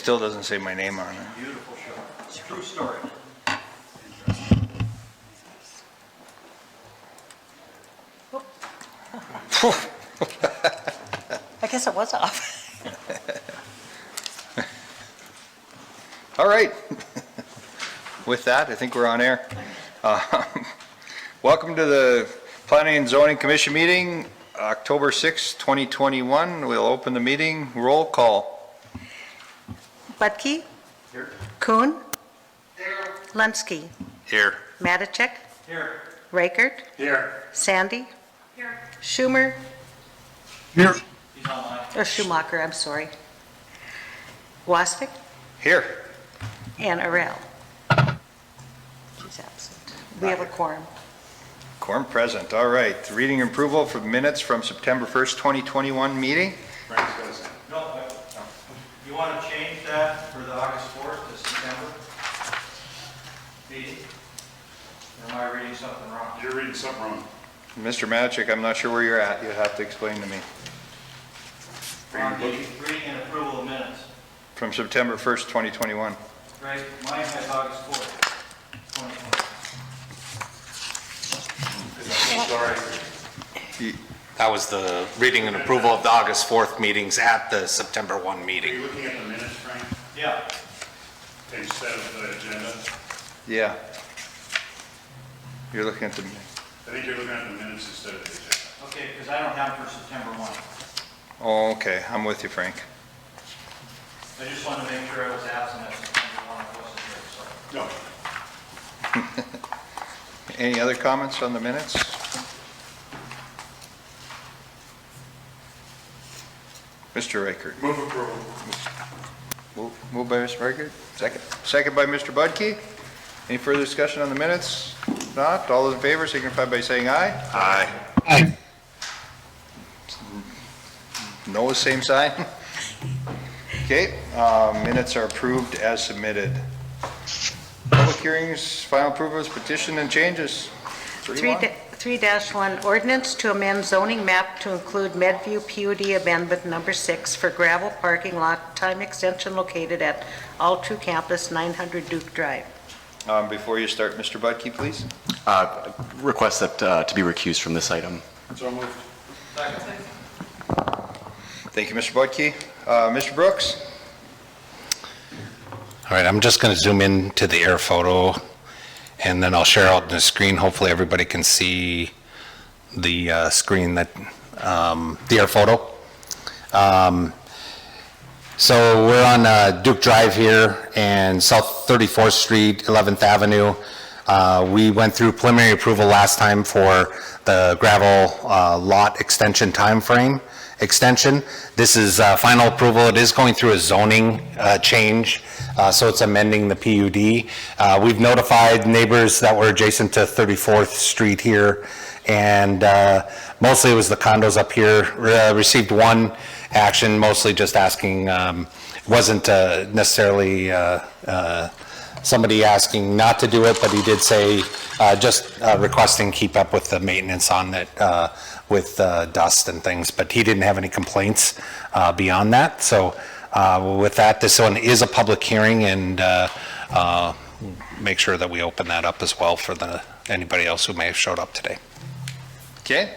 still doesn't say my name on it. Beautiful show. True story. I guess it was off. All right. With that, I think we're on air. Welcome to the Planning and Zoning Commission meeting, October 6, 2021. We'll open the meeting. Roll call. Budke? Here. Kuhn? Here. Lunsky? Here. Matichek? Here. Reichert? Here. Sandy? Here. Schumer? Here. He's online. Or Schumacher, I'm sorry. Wastick? Here. And Arell. She's absent. We have a quorum. Quorum present. All right. Reading and approval for minutes from September 1st, 2021 meeting. No, you want to change that for the August 4th to September meeting? Or am I reading something wrong? You're reading something wrong. Mr. Matichek, I'm not sure where you're at. You'll have to explain to me. On the reading and approval of minutes. From September 1st, 2021. Right, mine has August 4th, 2020. Sorry. That was the reading and approval of the August 4th meetings at the September 1 Are meeting. you looking at the minutes, Frank, Yeah, instead of the agenda? Yeah. You're looking at the, I think you're looking at the minutes instead of the agenda. okay, because I don't have for September 1. oh, okay. I'm with you, Frank. I just wanted to make sure I was absent at September 1, I wasn't here, so. No. Any other comments on the minutes? Mr. Reichert. Move approval. Moved by Mr. Reichert. Second. Second by Mr. Budke. Any further discussion on the minutes? If not, all those in favor signify by saying aye. Aye. No, same sign. Okay, minutes are approved as submitted. Public hearings, final approvals, petition and changes. 3-1 ordinance to amend zoning map to include Medview PUD amendment number 6 for gravel parking lot time extension located at All True Campus 900 Duke Drive. Before you start, Mr. Budke, please. Request that to be recused from this item. So moved. Thank you, Mr. Budke. Mr. Brooks? All right, I'm just going to zoom in to the air photo, and then I'll share out the screen. Hopefully everybody can see the screen that, the air photo. So we're on Duke Drive here and South 34th Street, 11th Avenue. We went through preliminary approval last time for the gravel lot extension timeframe extension. This is final approval. It is going through a zoning change, so it's amending the PUD. We've notified neighbors that were adjacent to 34th Street here, and mostly it was the condos up here. Received one action, mostly just asking, wasn't necessarily somebody asking not to do it, but he did say just requesting keep up with the maintenance on it with dust and things, but he didn't have any complaints beyond that. So with that, this one is a public hearing, and make sure that we open that up as well for anybody else who may have showed up today. Okay,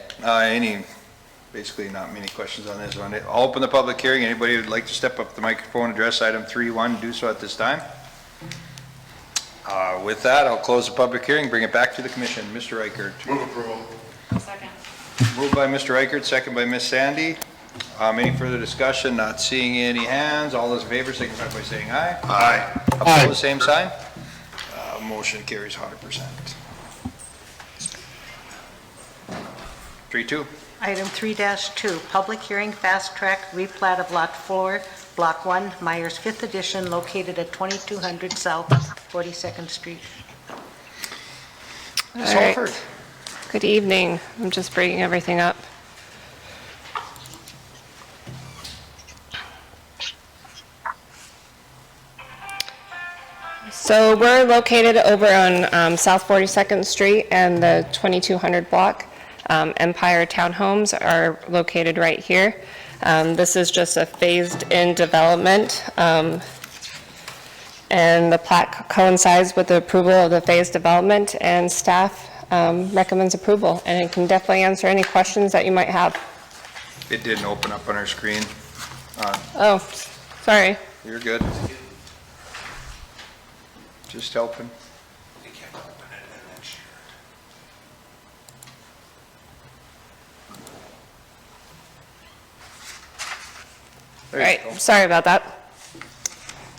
basically not many questions on this one. I'll open the public hearing. Anybody who'd like to step up to the microphone, address item 3.1, do so at this time. With that, I'll close the public hearing, bring it back to the commission. Mr. Reichert. Move approval. Second. Moved by Mr. Reichert, second by Ms. Sandy. Any further discussion? Not seeing any hands. All those in favor signify by saying aye. Aye. Opposed, same sign. Motion carries 100%. 3.2. Item 3-2, public hearing fast track replat of lot 4, block 1, Myers 5th edition, located at 2200 South 42nd Street. Ms. All right. Holford. Good evening. I'm just bringing everything up. So we're located over on South 42nd Street and the 2200 block. Empire Townhomes are located right here. This is just a phased-in development. And the plat coincides with the approval of the phase development, and staff recommends approval. And it can definitely answer any questions that you might have. It didn't open up on our screen. Oh, sorry. You're good. Just helping. All There you right, go. sorry about that.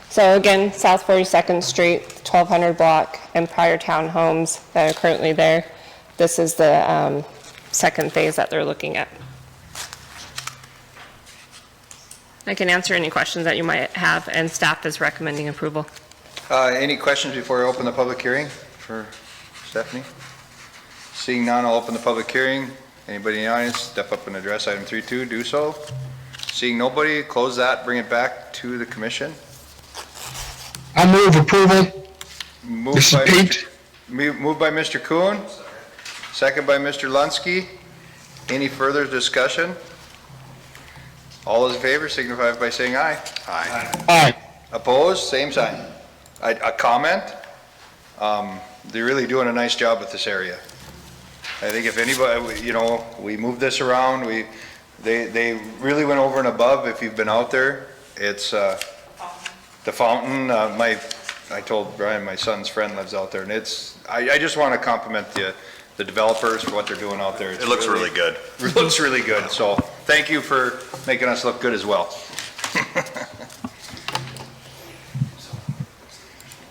So again, South 42nd Street, 1200 block, Empire Townhomes that are currently there. This is the second phase that they're looking at. I can answer any questions that you might have, and staff is recommending approval. Any questions before I open the public hearing for Stephanie? Seeing none, I'll open the public hearing. Anybody in the audience, step up and address item 3.2, do so. Seeing nobody, close that, bring it back to the commission. I'll move approval. Moved This is by Pete. Moved by Mr. Kuhn, second by Mr. Lunsky. Any further discussion? All those in favor signify by saying aye. Aye. Aye. Opposed, same sign. A comment? They're really doing a nice job with this area. I think if anybody, you know, we moved this around, they really went over and above. If you've been out there, it's, the fountain, I told Brian, my son's friend lives out there, and I just want to compliment the developers for what they're doing out there. It looks really good. It looks really good, so thank you for making us look good as well.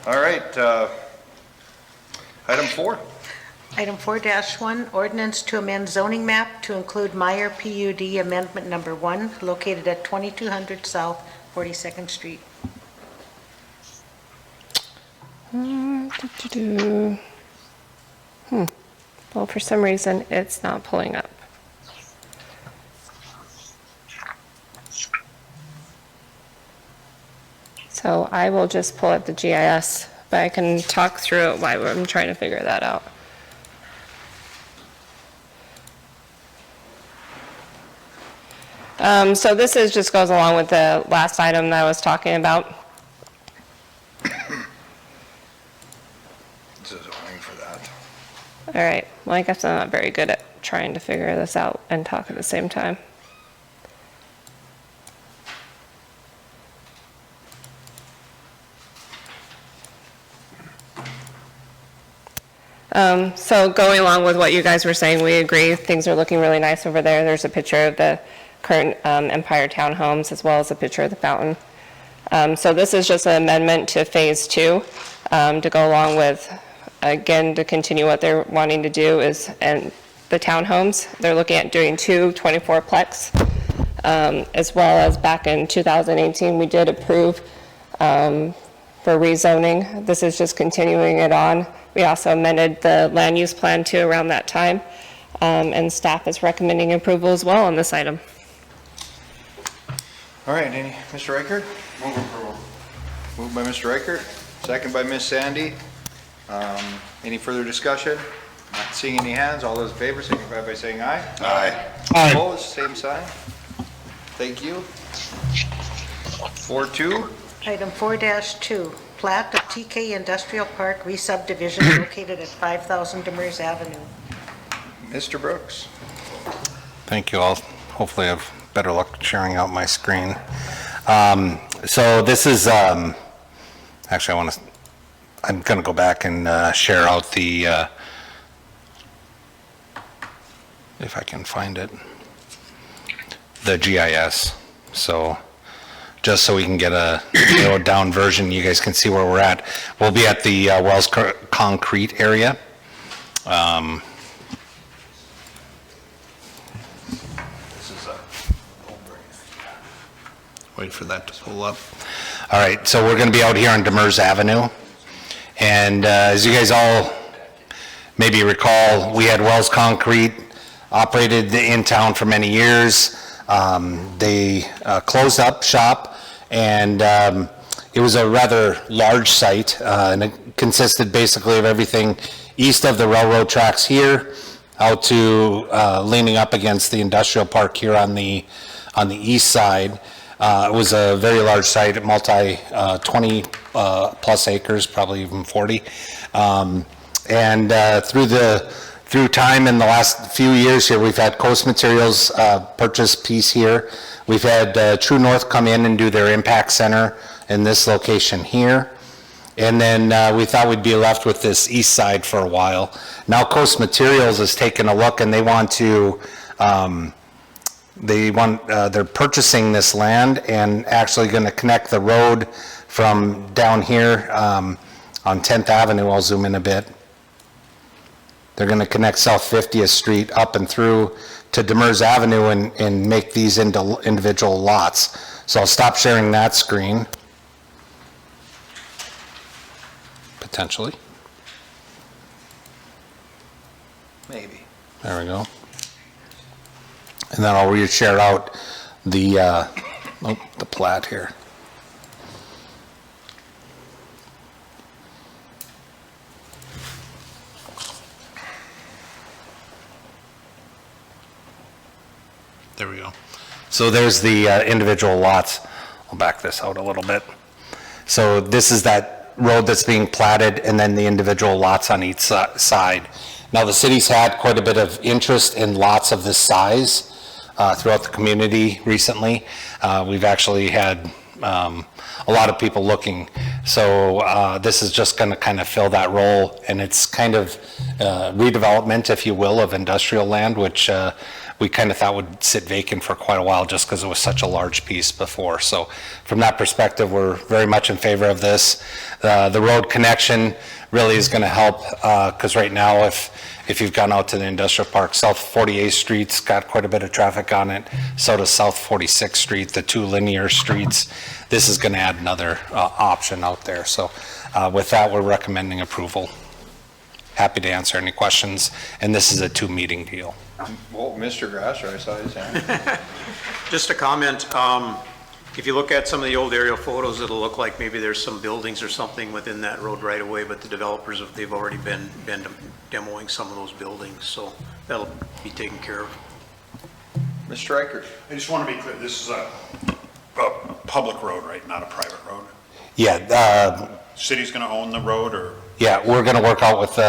All right, item 4. Item 4-1, ordinance to amend zoning map to include Meyer PUD Amendment Number 1, located at 2200 South 42nd Street. Well, for some reason, it's not pulling up. So I will just pull up the GIS, but I can talk through it while I'm trying to figure that out. So this just goes along with the last item that I was talking about. This is zoning for that. All right, well, I guess I'm not very good at trying to figure this out and talk at the same time. So going along with what you guys were saying, we agree, things are looking really nice over there. There's a picture of the current Empire Townhomes as well as a picture of the fountain. So this is just an amendment to Phase 2 to go along with, again, to continue what they're wanting to do is, and the townhomes, they're looking at doing 2 24-plex, as well as back in 2018, we did approve for rezoning. This is just continuing it on. We also amended the land use plan too around that time, and staff is recommending approval as well on this item. All right, Mr. Reichert? Move approval. Moved by Mr. Reichert, second by Ms. Sandy. Any further discussion? Not seeing any hands, all those in favor signify by saying aye. Aye. Aye. Opposed, same sign. Thank you. 4.2, Item 4-2, plat of TK Industrial Park re-subdivision located at 5000 Demers Avenue. Mr. Brooks. Thank you all. Hopefully I have better luck sharing out my screen. So this is, actually I'm going to go back and share out the, if I can find it, the GIS. So just so we can get a down version, you guys can see where we're at. We'll be at the Wells Concrete area. Wait for that to pull up. All right, so we're going to be out here on Demers Avenue. And as you guys all maybe recall, we had Wells Concrete operated in town for many years. They closed up shop, and it was a rather large site, and it consisted basically of everything east of the railroad tracks here, out to leaning up against the industrial park here on the east side. It was a very large site, 20 plus acres, probably even 40. And through time in the last few years here, we've had Coast Materials purchase piece here. We've had True North come in and do their impact center in this location here. And then we thought we'd be left with this east side for a while. Now Coast Materials has taken a look and they want to, they're purchasing this land and actually going to connect the road from down here on 10th Avenue. I'll zoom in a bit. They're going to connect South 50th Street up and through to Demers Avenue and make these into individual lots. So I'll stop sharing that screen. Potentially. Maybe. There we go. And then I'll re-share out the plat here. There we go. So there's the individual lots. I'll back this out a little bit. So this is that road that's being platted and then the individual lots on each side. Now the city's had quite a bit of interest in lots of this size throughout the community recently. We've actually had a lot of people looking. So this is just going to kind of fill that role, and it's kind of redevelopment, if you will, of industrial land, which we kind of thought would sit vacant for quite a while just because it was such a large piece before. So from that perspective, we're very much in favor of this. The road connection really is going to help because right now, if you've gone out to the industrial park, South 48th Street's got quite a bit of traffic on it. So does South 46th Street, the two linear streets. This is going to add another option out there. So with that, we're recommending approval. Happy to answer any questions. And this is a 2-meeting deal. Well, Mr. Grasser, I saw his hand. Just a comment, if you look at some of the old aerial photos, it'll look like maybe there's some buildings or something within that road right away, but the developers, they've already been demoing some of those buildings, so that'll be taken care of. Mr. Reichert. I just want to be clear, this is a public road, right, not a private road? Yeah, City's going to own the road, or? yeah, we're going to work out with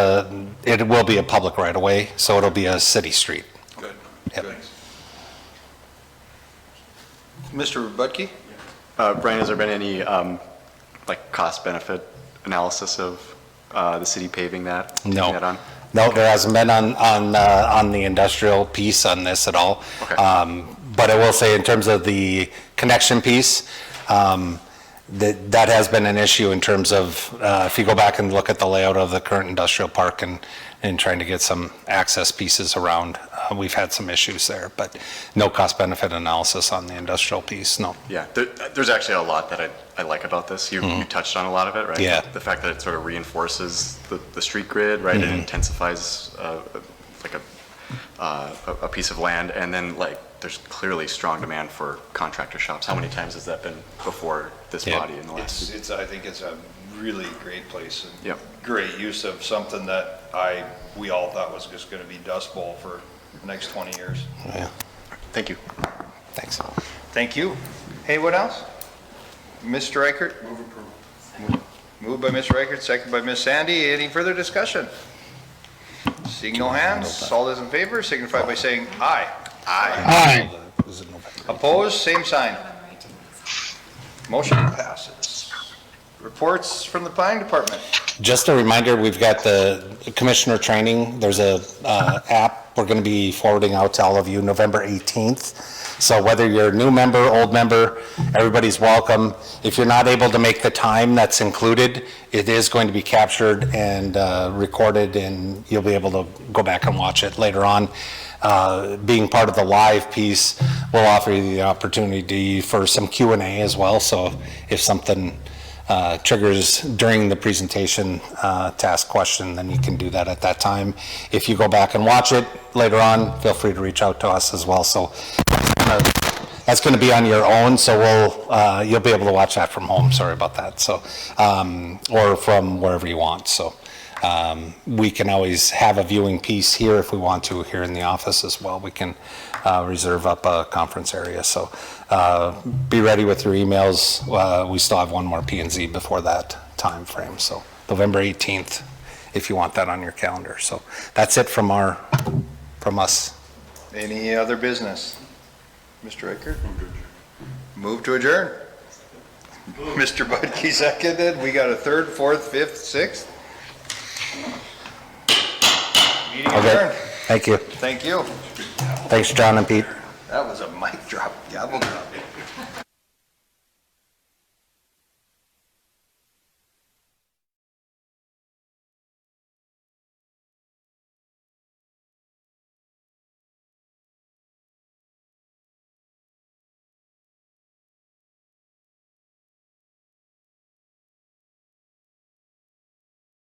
it will be a public right of way, so it'll be a city street. Good. Yep. Good. Mr. Budke? Brian, has there been any, like, cost-benefit analysis of the city paving that? taking No. that on? No, there hasn't been on the industrial piece on this at all. Okay. But I will say in terms of the connection piece, that has been an issue in terms of, if you go back and look at the layout of the current industrial park and trying to get some access pieces around, we've had some issues there, but no cost benefit analysis on the industrial piece, no. Yeah, there's actually a lot that I like about this. You touched on a lot of it, right? Yeah. The fact that it sort of reinforces the street grid, right? It intensifies like a piece of land, and then like there's clearly strong demand for contractor shops. How many times has that been before this Yeah. body in the last? I think it's a really great place. And Yep. great use of something that we all thought was just going to be Dust Bowl for the next 20 years. Yeah, Thank you. thanks. Thank you. Hey, what else? Mr. Reichert? Move approval. Moved by Mr. Reichert, second by Ms. Sandy. Any further discussion? Seeing no hands, all those in favor signify by saying aye. Aye. Opposed, same sign. Motion passes. Reports from the planning department. Just a reminder, we've got the commissioner training. There's a app we're going to be forwarding out to all of you November 18th. So whether you're a new member, old member, everybody's welcome. If you're not able to make the time that's included, it is going to be captured and recorded, and you'll be able to go back and watch it later on. Being part of the live piece, we'll offer you the opportunity for some Q&A as well. So if something triggers during the presentation to ask a question, then you can do that at that time. If you go back and watch it later on, feel free to reach out to us as well. So that's going to be on your own, so you'll be able to watch that from home. Sorry about that. So or from wherever you want. So We can always have a viewing piece here if we want to, here in the office as well. We can reserve up a conference area. So be ready with your emails. We still have one more P and Z before that time frame. So November 18th, if you want that on your calendar. So that's it from us. Any other business? Mr. Riker? Move to adjourn. Mr. Budke seconded. We got a third, fourth, fifth, sixth. Meeting Okay, adjourned. thank you. Thank you. Thanks, John and Pete. That was a mic drop, gavel drop.